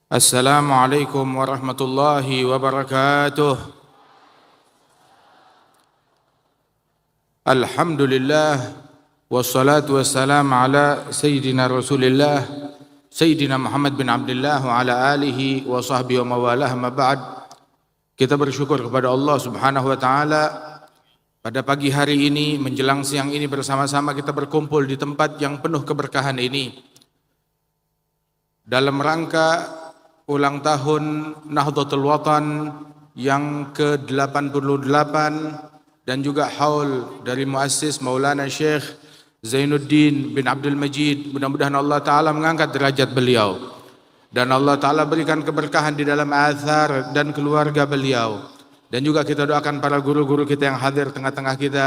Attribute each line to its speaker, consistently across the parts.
Speaker 1: Assalamualaikum warahmatullahi wabarakatuh. Alhamdulillah wassalatu wassalam ala sayyidina Rasulillah Sayyidina Muhammad bin Abdullah wa ala alihi wa sahbihi wa mawalah, ma ba'd. Kita bersyukur kepada Allah Subhanahu wa taala pada pagi hari ini menjelang siang ini bersama-sama kita berkumpul di tempat yang penuh keberkahan ini dalam rangka ulang tahun Nahdlatul Watan yang ke-88 dan juga haul dari muassis Maulana Syekh Zainuddin bin Abdul Majid. Mudah-mudahan Allah Ta'ala mengangkat derajat beliau dan Allah Ta'ala berikan keberkahan di dalam athar dan keluarga beliau. Dan juga kita doakan para guru-guru kita yang hadir tengah-tengah kita,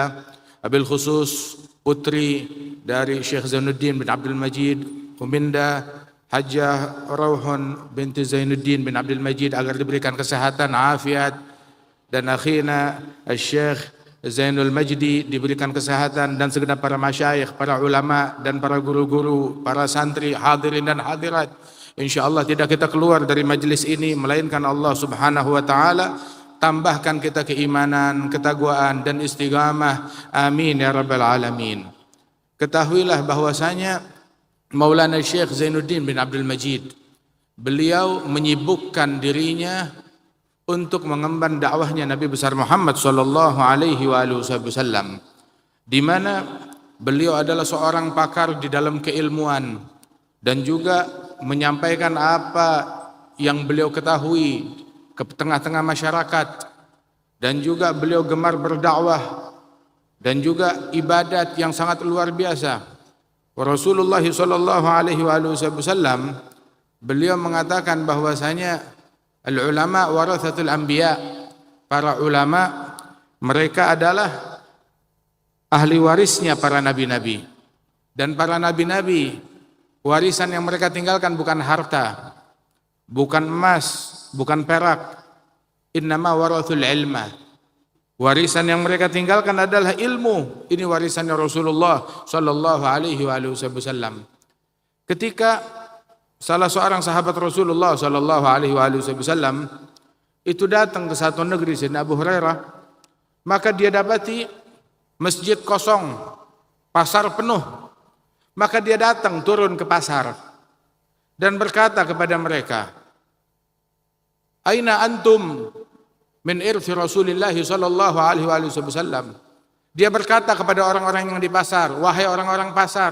Speaker 1: wabil khusus putri dari Syekh Zainuddin bin Abdul Majid, Uminda Hajjah Rauhun binti Zainuddin bin Abdul Majid, agar diberikan kesehatan, afiat, dan akhina Syekh Zainul Majdi diberikan kesehatan, dan segenap para masyayikh, para ulama, dan para guru-guru, para santri, hadirin dan hadirat. InsyaAllah tidak kita keluar dari majlis ini melainkan Allah Subhanahu wa ta'ala tambahkan kita keimanan, ketakwaan, dan istiqamah. Amin ya rabbal alamin. Ketahuilah bahwasanya Maulana Syekh Zainuddin bin Abdul Majid, beliau menyibukkan dirinya untuk mengemban dakwahnya Nabi besar Muhammad sallallahu alaihi wasallam, di mana beliau adalah seorang pakar di dalam keilmuan dan juga menyampaikan apa yang beliau ketahui ke tengah-tengah masyarakat, dan juga beliau gemar berdakwah dan juga ibadat yang sangat luar biasa. Rasulullah sallallahu alaihi wasallam beliau mengatakan bahwasanya al-ulama warathatul anbiya, para ulama mereka adalah ahli warisnya para nabi-nabi, dan para nabi-nabi warisan yang mereka tinggalkan bukan harta, bukan emas, bukan perak, innama warathul ilma. Warisan yang mereka tinggalkan adalah ilmu. Ini warisannya Rasulullah sallallahu alaihi wasallam. Ketika salah seorang sahabat Rasulullah sallallahu alaihi wasallam itu datang ke satu negeri, Sayyidina Abu Hurairah, maka dia dapati masjid kosong, pasar penuh. Maka dia datang turun ke pasar dan berkata kepada mereka, "Aina antum min irthi Rasulillah sallallahu alaihi wasallam." Dia berkata kepada orang-orang yang di pasar, "Wahai orang-orang pasar,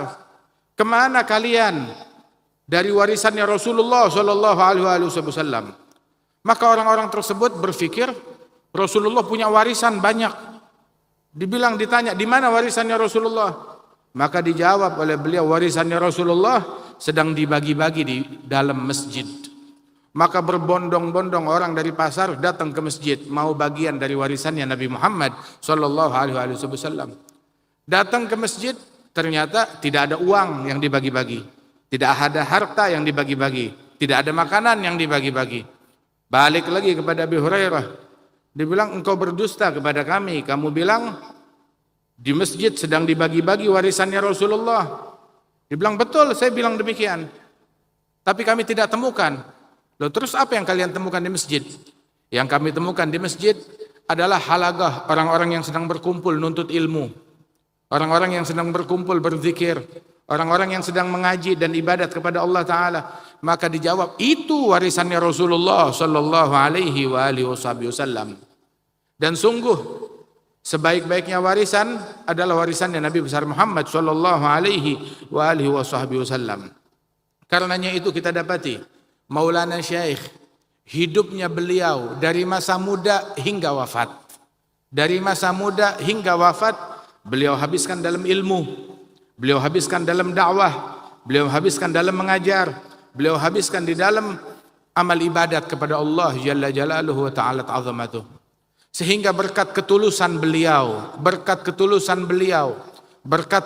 Speaker 1: kemana kalian dari warisannya Rasulullah sallallahu alaihi wasallam?" Maka orang-orang tersebut berpikir Rasulullah punya warisan banyak. Ditanya, "Di mana warisannya Rasulullah?" Maka dijawab oleh beliau, warisannya Rasulullah sedang dibagi-bagi di dalam masjid. Maka berbondong-bondong orang dari pasar datang ke masjid, mau bagian dari warisannya Nabi Muhammad sallallahu alaihi wasallam. Datang ke masjid, ternyata tidak ada uang yang dibagi-bagi, tidak ada harta yang dibagi-bagi, tidak ada makanan yang dibagi-bagi. Balik lagi kepada Abu Hurairah, dibilang, "Engkau berdusta kepada kami, kamu bilang di masjid sedang dibagi-bagi warisannya Rasulullah." Dibilang, "Betul, saya bilang demikian, tapi kami tidak temukan." Loh, terus apa yang kalian temukan di masjid? Yang kami temukan di masjid adalah halaqah, orang-orang yang sedang berkumpul nuntut ilmu, orang-orang yang sedang berkumpul berzikir, orang-orang yang sedang mengaji dan ibadat kepada Allah Ta'ala. Maka dijawab, itu warisannya Rasulullah sallallahu alaihi wasallam. Dan sungguh sebaik-baiknya warisan adalah warisannya Nabi besar Muhammad sallallahu alaihi wasallam. Karenanya itu kita dapati Maulana Syekh, hidupnya beliau dari masa muda hingga wafat. Dari masa muda hingga wafat beliau habiskan dalam ilmu, beliau habiskan dalam dakwah, beliau habiskan dalam mengajar, beliau habiskan di dalam amal ibadat kepada Allah Jalla Jalaluhu wa Ta'ala Ta'azamatuh. Sehingga berkat ketulusan beliau, berkat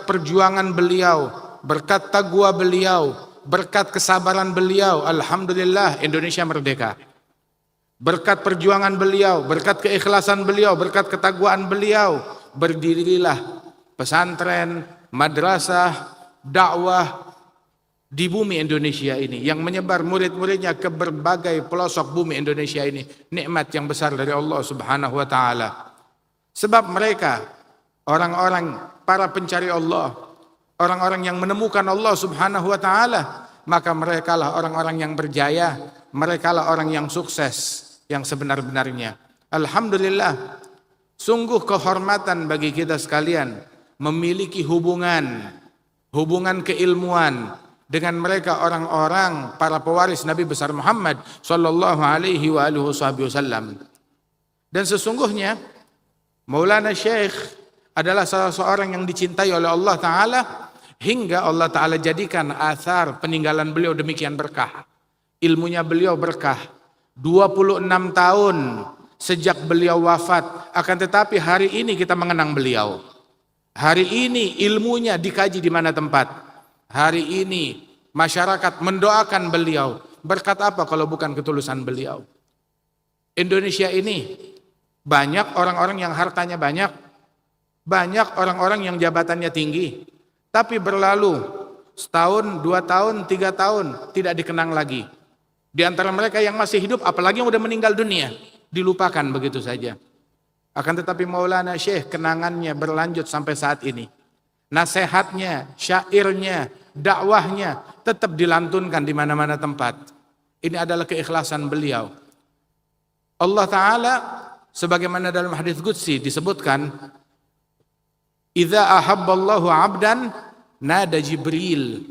Speaker 1: perjuangan beliau, berkat taqwa beliau, berkat kesabaran beliau, alhamdulillah Indonesia merdeka. Berkat perjuangan beliau, berkat keikhlasan beliau, berkat ketakwaan beliau, berdirilah pesantren, madrasah, dakwah, di bumi Indonesia ini, yang menyebar murid-muridnya ke berbagai pelosok bumi Indonesia ini, nikmat yang besar dari Allah Subhanahu wa taala. Sebab mereka orang-orang para pencari Allah, orang-orang yang menemukan Allah Subhanahu wa taala, maka merekalah orang-orang yang berjaya, merekalah orang yang sukses yang sebenar-benarnya. Alhamdulillah, sungguh kehormatan bagi kita sekalian memiliki hubungan keilmuan dengan mereka orang-orang para pewaris Nabi besar Muhammad sallallahu alaihi wasallam. Dan sesungguhnya Maulana Syekh adalah salah seorang yang dicintai oleh Allah Ta'ala, hingga Allah Ta'ala jadikan athar peninggalan beliau demikian berkah. Ilmunya beliau berkah. 26 tahun sejak beliau wafat, akan tetapi hari ini kita mengenang beliau. Hari ini ilmunya dikaji di mana tempat. Hari ini masyarakat mendoakan beliau. Berkat apa kalau bukan ketulusan beliau? Indonesia ini banyak orang-orang yang hartanya banyak, banyak orang-orang yang jabatannya tinggi, tapi berlalu setahun, 2 tahun, 3 tahun tidak dikenang lagi. Di antara mereka yang masih hidup, apalagi yang udah meninggal dunia, dilupakan begitu saja. Akan tetapi Maulana Syekh kenangannya berlanjut sampai saat ini. Nasihatnya, syairnya, dakwahnya tetap dilantunkan di mana-mana tempat. Ini adalah keikhlasan beliau. Allah Ta'ala sebagaimana dalam hadis qudsi disebutkan, idza ahabballahu 'abdan nada Jibril.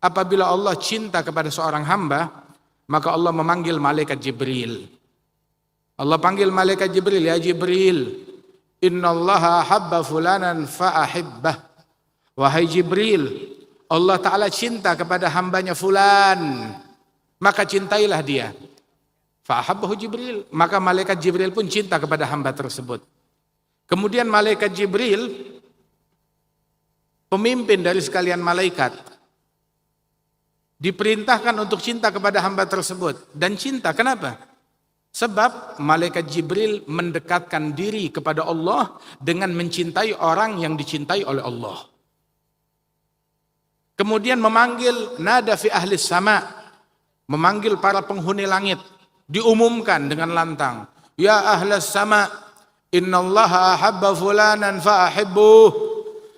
Speaker 1: Apabila Allah cinta kepada seorang hamba, maka Allah memanggil malaikat Jibril. Allah panggil malaikat Jibril, ya Jibril, innallaha ahabba fulanan fa'ahibbah. Wahai Jibril, Allah Ta'ala cinta kepada hambanya fulan, maka cintailah dia. Fa'ahabbahu Jibril, maka malaikat Jibril pun cinta kepada hamba tersebut. Kemudian malaikat Jibril, pemimpin dari sekalian malaikat, diperintahkan untuk cinta kepada hamba tersebut. Dan cinta, kenapa? Sebab malaikat Jibril mendekatkan diri kepada Allah dengan mencintai orang yang dicintai oleh Allah. Kemudian memanggil nada fi ahli sama, memanggil para penghuni langit, diumumkan dengan lantang, ya ahlas sama, innallaha ahabba fulanan fa'ahibbuh.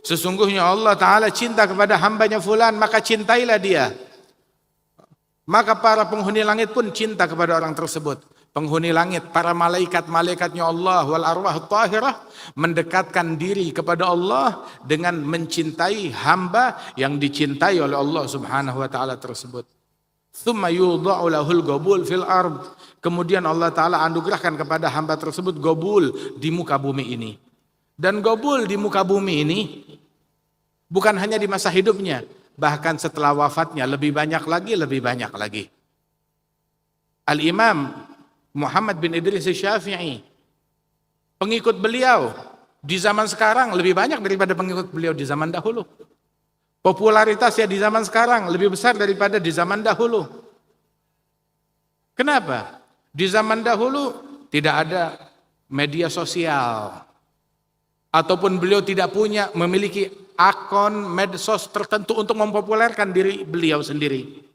Speaker 1: Sesungguhnya Allah Ta'ala cinta kepada hambanya fulan, maka cintailah dia. Maka para penghuni langit pun cinta kepada orang tersebut. Penghuni langit, para malaikat-malaikatnya Allah wal arwah tahirah mendekatkan diri kepada Allah dengan mencintai hamba yang dicintai oleh Allah Subhanahu wa taala tersebut. Tsumma yudha'u lahul qabul fil ard. Kemudian Allah Ta'ala anugerahkan kepada hamba tersebut qabul di muka bumi ini. Dan qabul di muka bumi ini bukan hanya di masa hidupnya, bahkan setelah wafatnya lebih banyak lagi. Al-Imam Muhammad bin Idris Syafi'i, pengikut beliau di zaman sekarang lebih banyak daripada pengikut beliau di zaman dahulu. Popularitasnya di zaman sekarang lebih besar daripada di zaman dahulu. Kenapa? Di zaman dahulu tidak ada media sosial, ataupun beliau tidak memiliki akun medsos tertentu untuk mempopulerkan diri beliau sendiri.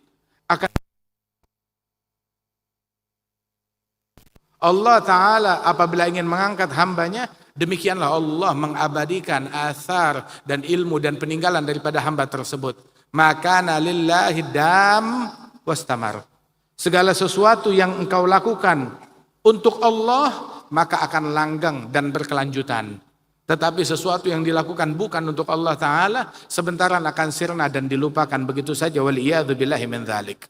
Speaker 1: Allah Ta'ala apabila ingin mengangkat hambanya, demikianlah Allah mengabadikan athar dan ilmu dan peninggalan daripada hamba tersebut. Makana lillahi dam wastamar. Segala sesuatu yang engkau lakukan untuk Allah, maka akan langgeng dan berkelanjutan. Tetapi sesuatu yang dilakukan bukan untuk Allah Ta'ala, sebentaran akan sirna dan dilupakan begitu saja. Waliyadu billahi min dzalik.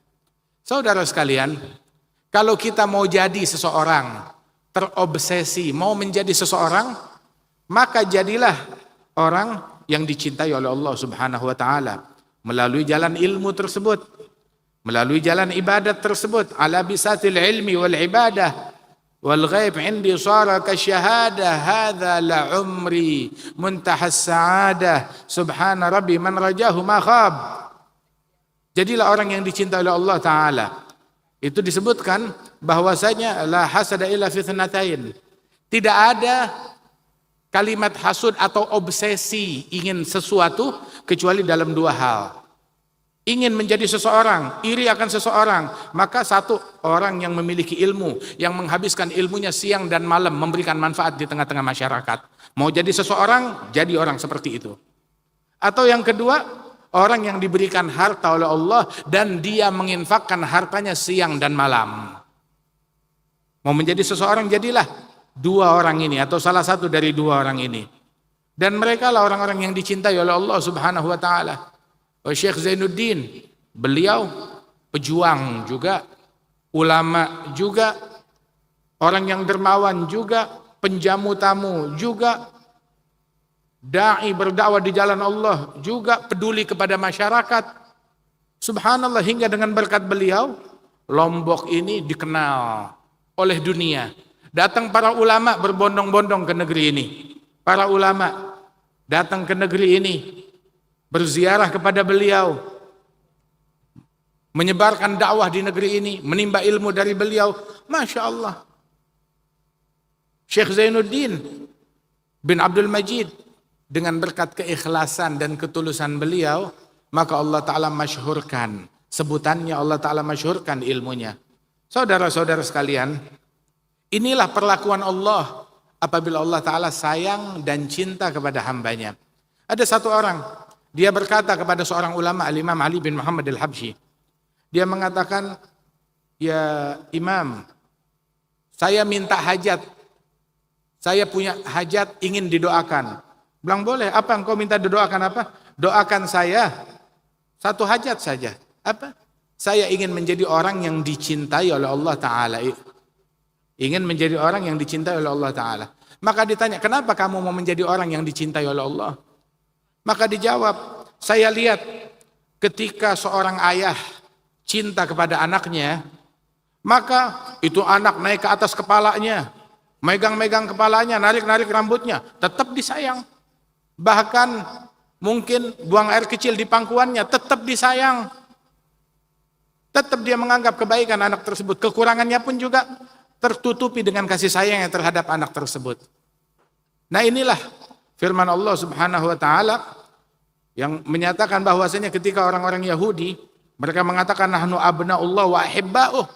Speaker 1: Saudara sekalian, kalau kita mau jadi seseorang, terobsesi, mau menjadi seseorang, maka jadilah orang yang dicintai oleh Allah Subhanahu wa taala melalui jalan ilmu tersebut, melalui jalan ibadat tersebut, ala bisatil ilmi wal ibadah wal ghaib indi sara ka syahada hadza la umri muntahas saadah subhana rabbi man rajahu ma khab. Jadilah orang yang dicintai oleh Allah Ta'ala. Itu disebutkan bahwasanya la hasada illa fi tsnatain. Tidak ada kalimat hasud atau obsesi ingin sesuatu kecuali dalam 2 hal. ingin menjadi seseorang, iri akan seseorang, maka satu orang yang memiliki ilmu, yang menghabiskan ilmunya siang dan malam memberikan manfaat di tengah-tengah masyarakat. Mau jadi seseorang, jadi orang seperti itu. Atau yang kedua, orang yang diberikan harta oleh Allah dan dia menginfakkan hartanya siang dan malam. Mau menjadi seseorang, jadilah dua orang ini atau salah satu dari dua orang ini. Dan mereka lah orang-orang yang dicintai oleh Allah Subhanahu wa taala. Syekh Zainuddin, beliau pejuang juga, ulama juga, orang yang dermawan juga, penjamu tamu juga, dai berdakwah di jalan Allah juga, peduli kepada masyarakat. Subhanallah, hingga dengan berkat beliau Lombok ini dikenal oleh dunia. Datang para ulama berbondong-bondong ke negeri ini. Para ulama datang ke negeri ini, berziarah kepada beliau, menyebarkan dakwah di negeri ini, menimba ilmu dari beliau. Masya Allah. Syekh Zainuddin bin Abdul Majid, dengan berkat keikhlasan dan ketulusan beliau, maka Allah Ta'ala masyhurkan sebutannya, Allah Ta'ala masyhurkan ilmunya. Saudara-saudara sekalian, inilah perlakuan Allah apabila Allah Ta'ala sayang dan cinta kepada hambanya. Ada satu orang, dia berkata kepada seorang ulama, Al-Imam Ali bin Muhammad Al-Habsyi. Dia mengatakan, ya Imam, saya minta hajat. Saya punya hajat, ingin didoakan. Bilang, boleh, apa engkau minta didoakan apa? Doakan saya satu hajat saja. Apa? Saya ingin menjadi orang yang dicintai oleh Allah Ta'ala. Ingin menjadi orang yang dicintai oleh Allah Ta'ala. Maka ditanya, kenapa kamu mau menjadi orang yang dicintai oleh Allah? Maka dijawab, saya lihat ketika seorang ayah cinta kepada anaknya, maka itu anak naik ke atas kepalanya, megang-megang kepalanya, narik-narik rambutnya, tetap disayang. Bahkan mungkin buang air kecil di pangkuannya, tetap disayang. Tetap dia menganggap kebaikan anak tersebut. Kekurangannya pun juga tertutupi dengan kasih sayang yang terhadap anak tersebut. Nah, inilah firman Allah Subhanahu wa taala yang menyatakan bahwasanya ketika orang-orang Yahudi, mereka mengatakan nahnu abnaullah wa ahibba'uh,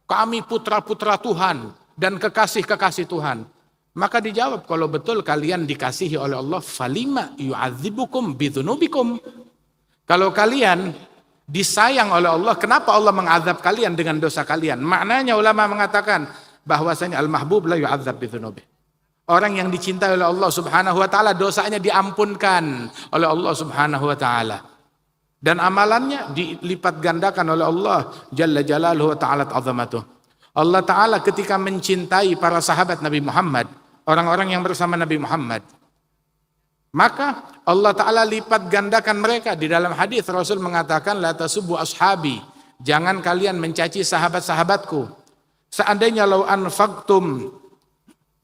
Speaker 1: kami putra-putra Tuhan dan kekasih-kekasih Tuhan. Maka dijawab, kalau betul kalian dikasihi oleh Allah, falima yu'adzibukum bidzunubikum. Kalau kalian disayang oleh Allah, kenapa Allah mengazab kalian dengan dosa kalian? Maknanya ulama mengatakan bahwasanya al-mahbub la yu'adzab bidzunubi. Orang yang dicintai oleh Allah Subhanahu wa taala, dosanya diampunkan oleh Allah Subhanahu wa taala. Dan amalannya dilipat gandakan oleh Allah Jalla Jalaluhu wa ta'ala azamatuh. Allah Ta'ala ketika mencintai para sahabat Nabi Muhammad, orang-orang yang bersama Nabi Muhammad, maka Allah Ta'ala lipat gandakan mereka. Di dalam hadis Rasul mengatakan, la tasubbu ashabi, jangan kalian mencaci sahabat-sahabatku. Seandainya lau anfaqtum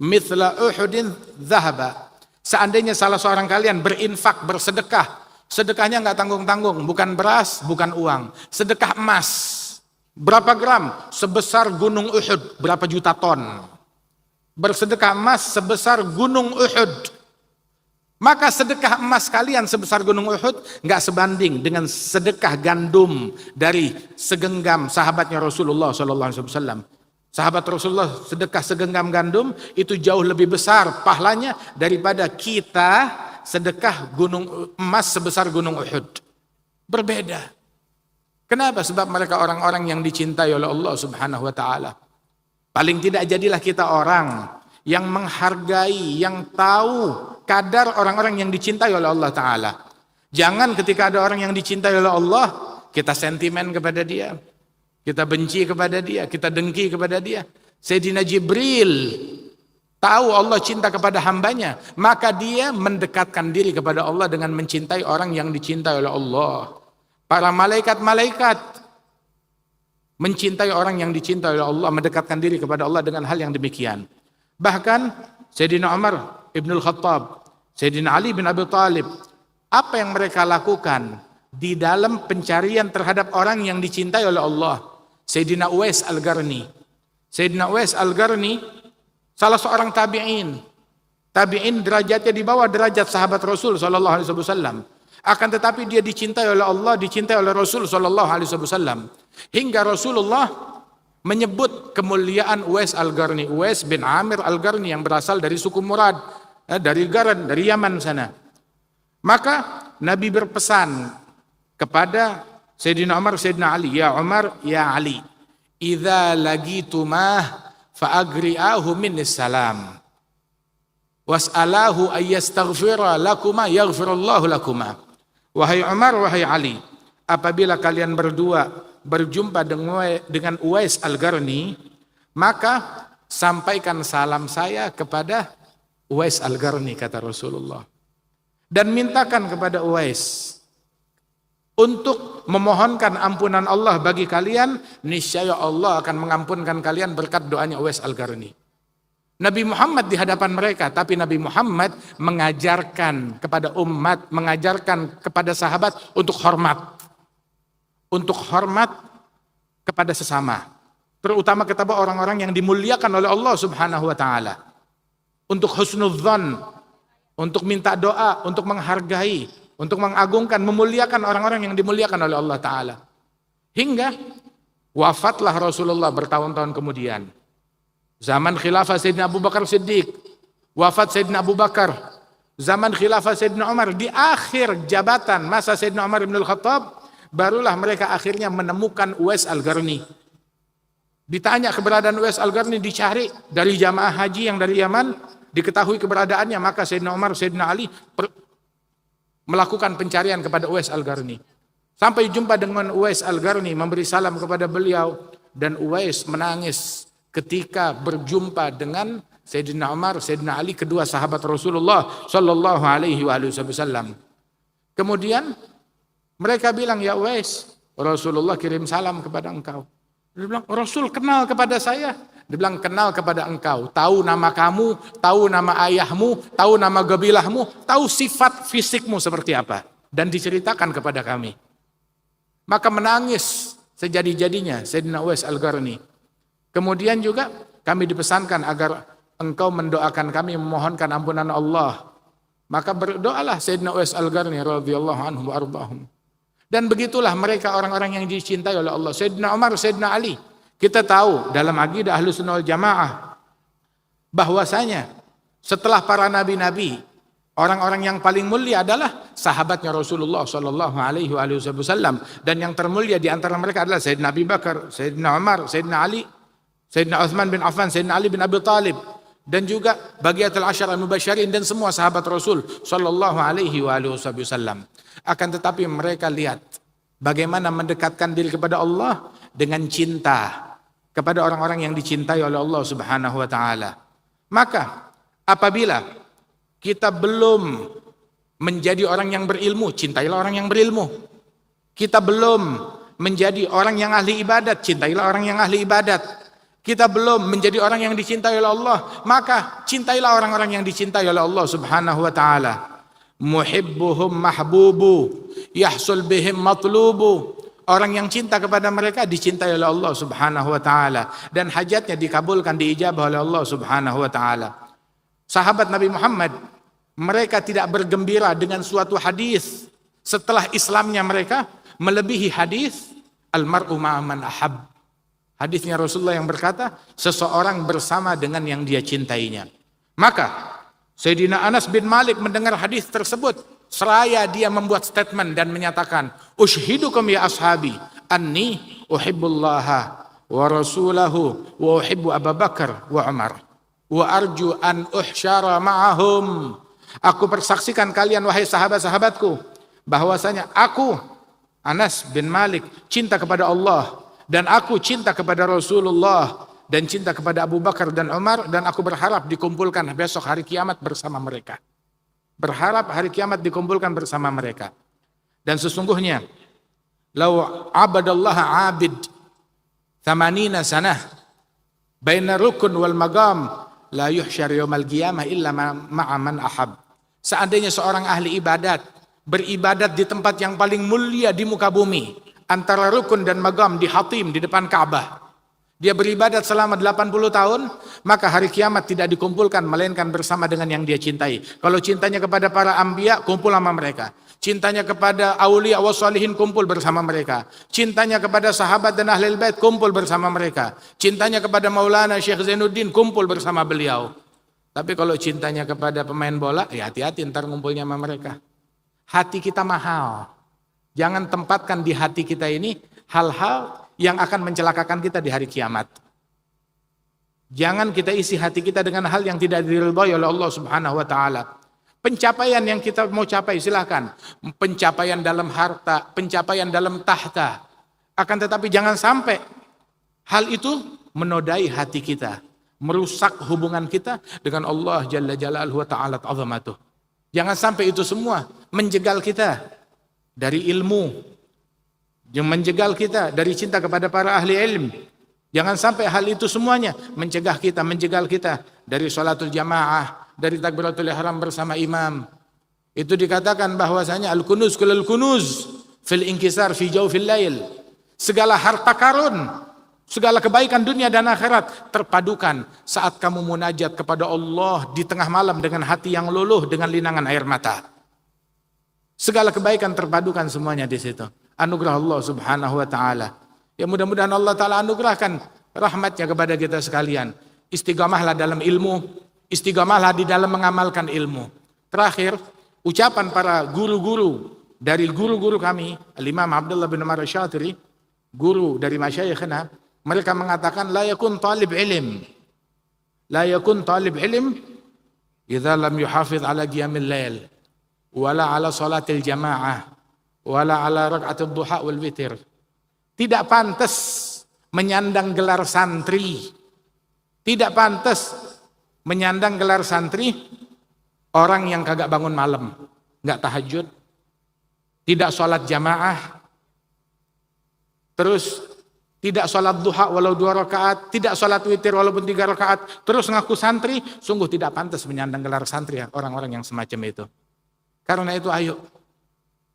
Speaker 1: mithla Uhudin zahaba, seandainya salah seorang kalian berinfak, bersedekah, sedekahnya enggak tanggung-tanggung, bukan beras, bukan uang, sedekah emas. Berapa gram? Sebesar gunung Uhud, berapa juta ton. Bersedekah emas sebesar gunung Uhud. Maka sedekah emas kalian sebesar gunung Uhud enggak sebanding dengan sedekah gandum dari segenggam sahabatnya Rasulullah SAW. Sahabat Rasulullah sedekah segenggam gandum itu jauh lebih besar pahalanya daripada kita sedekah gunung emas sebesar gunung Uhud. Berbeda. Kenapa? Sebab mereka orang-orang yang dicintai oleh Allah Subhanahu wa taala. Paling tidak jadilah kita orang yang menghargai, yang tahu kadar orang-orang yang dicintai oleh Allah Ta'ala. Jangan ketika ada orang yang dicintai oleh Allah, kita sentimen kepada dia, kita benci kepada dia, kita dengki kepada dia. Sayyidina Jibril tahu Allah cinta kepada hambanya, maka dia mendekatkan diri kepada Allah dengan mencintai orang yang dicintai oleh Allah. Para malaikat-malaikat mencintai orang yang dicintai oleh Allah, mendekatkan diri kepada Allah dengan hal yang demikian. Bahkan Sayyidina Umar Ibnul Khattab, Sayyidina Ali bin Abi Thalib, apa yang mereka lakukan di dalam pencarian terhadap orang yang dicintai oleh Allah? Sayyidina Uwais Al-Qarni. Sayyidina Uwais Al-Qarni salah seorang tabi'in. Tabi'in derajatnya di bawah derajat sahabat Rasul sallallahu alaihi wasallam. Akan tetapi dia dicintai oleh Allah, dicintai oleh Rasul sallallahu alaihi wasallam. Hingga Rasulullah menyebut kemuliaan Uwais Al-Qarni, Uwais bin Amir Al-Qarni yang berasal dari suku Murad, dari Garan, dari Yaman sana. Maka Nabi berpesan kepada Sayyidina Umar, Sayyidina Ali, ya Umar, ya Ali, idza lagitumah fa'agri'ahu minnis salam was'alahu ayyastaghfira lakuma yaghfirullahu lakuma. Wahai Umar, wahai Ali, apabila kalian berdua berjumpa dengan Uwais Al-Qarni, maka sampaikan salam saya kepada Uwais Al-Qarni, kata Rasulullah. Dan mintakan kepada Uwais untuk memohonkan ampunan Allah bagi kalian, niscaya Allah akan mengampunkan kalian berkat doanya Uwais Al-Qarni. Nabi Muhammad di hadapan mereka, tapi Nabi Muhammad mengajarkan kepada umat, mengajarkan kepada sahabat untuk hormat. Untuk hormat kepada sesama. Terutama kepada orang-orang yang dimuliakan oleh Allah Subhanahu wa taala. Untuk husnudzan, untuk minta doa, untuk menghargai, untuk mengagungkan, memuliakan orang-orang yang dimuliakan oleh Allah taala. Hingga wafatlah Rasulullah bertahun-tahun kemudian. Zaman khilafah Sayyidina Abu Bakar Siddiq, wafat Sayyidina Abu Bakar. Zaman khilafah Sayyidina Umar, di akhir jabatan masa Sayyidina Umar bin Al-Khattab, barulah mereka akhirnya menemukan Uwais Al-Qarni. Ditanya keberadaan Uwais Al-Qarni, dicari dari jamaah haji yang dari Yaman, diketahui keberadaannya, maka Sayyidina Umar, Sayyidina Ali melakukan pencarian kepada Uwais Al-Qarni. Sampai jumpa dengan Uwais Al-Qarni, memberi salam kepada beliau, dan Uwais menangis ketika berjumpa dengan Sayyidina Umar, Sayyidina Ali, kedua sahabat Rasulullah sallallahu alaihi wasallam. Kemudian mereka bilang, ya Uwais, Rasulullah kirim salam kepada engkau. Dia bilang, Rasul kenal kepada saya. Dia bilang, kenal kepada engkau, tahu nama kamu, tahu nama ayahmu, tahu nama gabilahmu, tahu sifat fisikmu seperti apa, dan diceritakan kepada kami. Maka menangis sejadi-jadinya Sayyidina Uwais Al-Qarni. Kemudian juga kami dipesankan agar engkau mendoakan kami, memohonkan ampunan Allah. Maka berdoalah Sayyidina Uwais Al-Qarni radhiyallahu anhu wa ardahum. Dan begitulah mereka orang-orang yang dicintai oleh Allah. Sayyidina Umar, Sayyidina Ali. Kita tahu dalam akidah Ahlussunnah wal Jamaah bahwasanya setelah para nabi-nabi, orang-orang yang paling mulia adalah sahabatnya Rasulullah sallallahu alaihi wasallam, dan yang termulia di antara mereka adalah Sayyidina Abu Bakar, Sayyidina Umar, Sayyidina Ali, Sayyidina Uthman bin Affan, Sayyidina Ali bin Abi Thalib, dan juga bagiatul asyar al-mubasyirin, dan semua sahabat Rasul sallallahu alaihi wasallam. Akan tetapi mereka lihat bagaimana mendekatkan diri kepada Allah dengan cinta kepada orang-orang yang dicintai oleh Allah Subhanahu wa taala. Maka apabila kita belum menjadi orang yang berilmu, cintailah orang yang berilmu. Kita belum menjadi orang yang ahli ibadat, cintailah orang yang ahli ibadat. Kita belum menjadi orang yang dicintai oleh Allah, maka cintailah orang-orang yang dicintai oleh Allah Subhanahu wa taala. Muhibbuhum mahbubu, yahsul bihim matlubu. Orang yang cinta kepada mereka dicintai oleh Allah Subhanahu wa taala, dan hajatnya dikabulkan, diijabah oleh Allah Subhanahu wa taala. Sahabat Nabi Muhammad, mereka tidak bergembira dengan suatu hadis setelah Islamnya mereka melebihi hadis almar'u ma'a man ahab. Hadisnya Rasulullah yang berkata, seseorang bersama dengan yang dia cintainya. Maka Sayyidina Anas bin Malik mendengar hadis tersebut, seraya dia membuat statement dan menyatakan, "Ushhidukum ya ashabi anni uhibbullaha wa rasulahu wa uhibbu Abu Bakar wa Umar wa arju an uhsyara ma'ahum." Aku persaksikan kalian wahai sahabat-sahabatku bahwasanya aku Anas bin Malik cinta kepada Allah, dan aku cinta kepada Rasulullah, dan cinta kepada Abu Bakar dan Umar, dan aku berharap dikumpulkan besok hari kiamat bersama mereka. Berharap hari kiamat dikumpulkan bersama mereka. Dan sesungguhnya lau abadallaha abid 80 sanah baina rukun wal magam la yuhsyar yaumal qiyamah illa ma'a man ahab. Seandainya seorang ahli ibadat beribadat di tempat yang paling mulia di muka bumi, antara rukun dan magam di Hatim di depan Ka'bah, dia beribadat selama 80 tahun, maka hari kiamat tidak dikumpulkan melainkan bersama dengan yang dia cintai. Kalau cintanya kepada para anbiya, kumpul sama mereka. Cintanya kepada aulia wassalihin, kumpul bersama mereka. Cintanya kepada sahabat dan ahlul bait, kumpul bersama mereka. Cintanya kepada Maulana Syekh Zainuddin, kumpul bersama beliau. Tapi kalau cintanya kepada pemain bola, ya hati-hati ntar ngumpulnya sama mereka. Hati kita mahal. Jangan tempatkan di hati kita ini hal-hal yang akan mencelakakan kita di hari kiamat. Jangan kita isi hati kita dengan hal yang tidak diridhai oleh Allah Subhanahu wa taala. Pencapaian yang kita mau capai silakan. Pencapaian dalam harta, pencapaian dalam tahta. Akan tetapi jangan sampai hal itu menodai hati kita, merusak hubungan kita dengan Allah Jalla Jalaluhu wa ta'ala azamatuh. Jangan sampai itu semua menjegal kita dari ilmu, yang menjegal kita dari cinta kepada para ahli ilmu. Jangan sampai hal itu semuanya menjegal kita dari sholatul jamaah, dari takbiratul ihram bersama imam. Itu dikatakan bahwasanya al-kunuz kullul kunuz fil inkisar fi jawfil lail. Segala harta karun, segala kebaikan dunia dan akhirat terpadukan saat kamu munajat kepada Allah di tengah malam dengan hati yang luluh dengan linangan air mata. Segala kebaikan terpadukan semuanya di situ. Anugerah Allah Subhanahu wa taala. Ya mudah-mudahan Allah taala anugerahkan rahmatnya kepada kita sekalian. Istiqamahlah dalam ilmu, istiqamahlah di dalam mengamalkan ilmu. Terakhir, ucapan para guru-guru dari guru-guru kami, Al-Imam Abdullah bin Umar Asy-Syatiri, guru dari masyayikhna, mereka mengatakan la yakun talib ilm. La yakun talib ilm idza lam yuhafiz ala qiyamil lail wala ala salatil jamaah wala ala rakaatul duha wal witir. Tidak pantas menyandang gelar santri. Tidak pantas menyandang gelar santri orang yang kagak bangun malam, enggak tahajud, tidak sholat jamaah, terus tidak sholat duha walau 2 rakaat, tidak sholat witir walaupun 3 rakaat, terus ngaku santri. Sungguh tidak pantas menyandang gelar santri orang-orang yang semacam itu. Karena itu ayo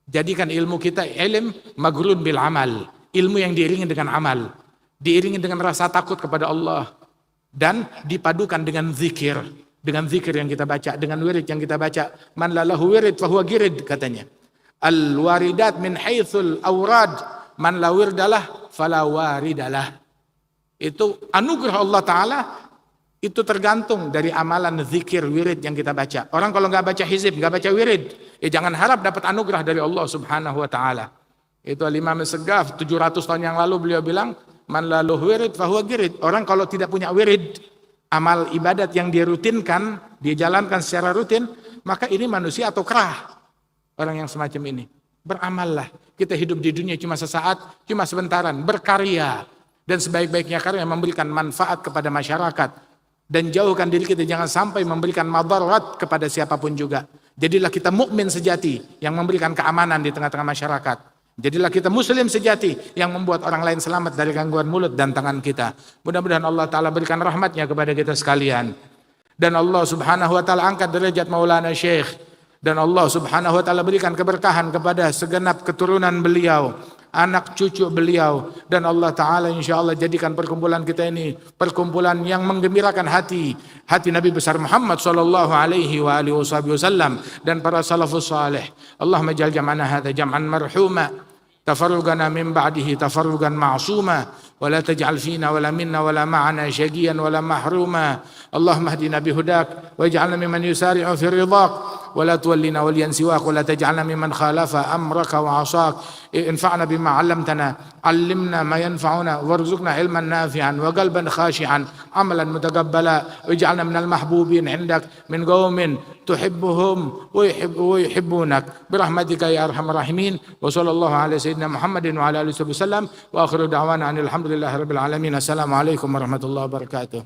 Speaker 1: jadikan ilmu kita ilm magrun bil amal, ilmu yang diiringi dengan amal, diiringi dengan rasa takut kepada Allah, dan dipadukan dengan zikir yang kita baca, dengan wirid yang kita baca. Man lalahu wirid fahuwa girid, katanya. Al waridat min haitsul awrad, man la wirdalah fala waridalah. Itu anugerah Allah taala. Itu tergantung dari amalan zikir wirid yang kita baca. Orang kalau nggak baca hizib, nggak baca wirid, ya jangan harap dapat anugerah dari Allah Subhanahu wa taala. Itu Al-Imam As-Saggaf 700 tahun yang lalu beliau bilang, man lalu wirid fahuwa girid. Orang kalau tidak punya wirid, amal ibadat yang dia rutinkan, dia jalankan secara rutin, maka ini manusia atau kerah. Orang yang semacam ini. Beramallah. Kita hidup di dunia cuma sesaat, cuma sebentaran, berkarya. Dan sebaik-baiknya karya memberikan manfaat kepada masyarakat. Dan jauhkan diri kita jangan sampai memberikan madarat kepada siapapun juga. Jadilah kita mukmin sejati yang memberikan keamanan di tengah-tengah masyarakat. Jadilah kita muslim sejati yang membuat orang lain selamat dari gangguan mulut dan tangan kita. Mudah-mudahan Allah Ta'ala berikan rahmatnya kepada kita sekalian. Dan Allah Subhanahu wa Ta'ala angkat derajat Maulana Syekh. Dan Allah Subhanahu wa Ta'ala berikan keberkahan kepada segenap keturunan beliau, anak cucu beliau. Dan Allah Ta'ala insya Allah jadikan perkumpulan kita ini perkumpulan yang menggembirakan hati Nabi besar Muhammad sallallahu alaihi wa alihi wasallam dan para salafus salih. Allahumma ja'al jam'ana hadza jam'an marhuma, tafarrugana min ba'dihi tafarrugan ma'suma, wa la taj'al fina wa la minna wa la ma'ana syaqiyan wa la mahruma. Allahumma hdina bihudak waj'alna mimman yusari'u fi ridhaq ولا تولنا وليا سواك ولا تجعلنا ممن خالف أمرك وعصاك. انفعنا بما علمتنا، علمنا ما ينفعنا وارزقنا علما نافعا وقلبا خاشعا عملا متقبلا. واجعلنا من المحبوبين عندك من قوم تحبهم ويحبونك برحمتك يا أرحم الراحمين. وصلى الله على سيدنا محمد وعلى آله وسلم وآخر دعوانا أن الحمد لله رب العالمين. السلام عليكم ورحمة الله وبركاته.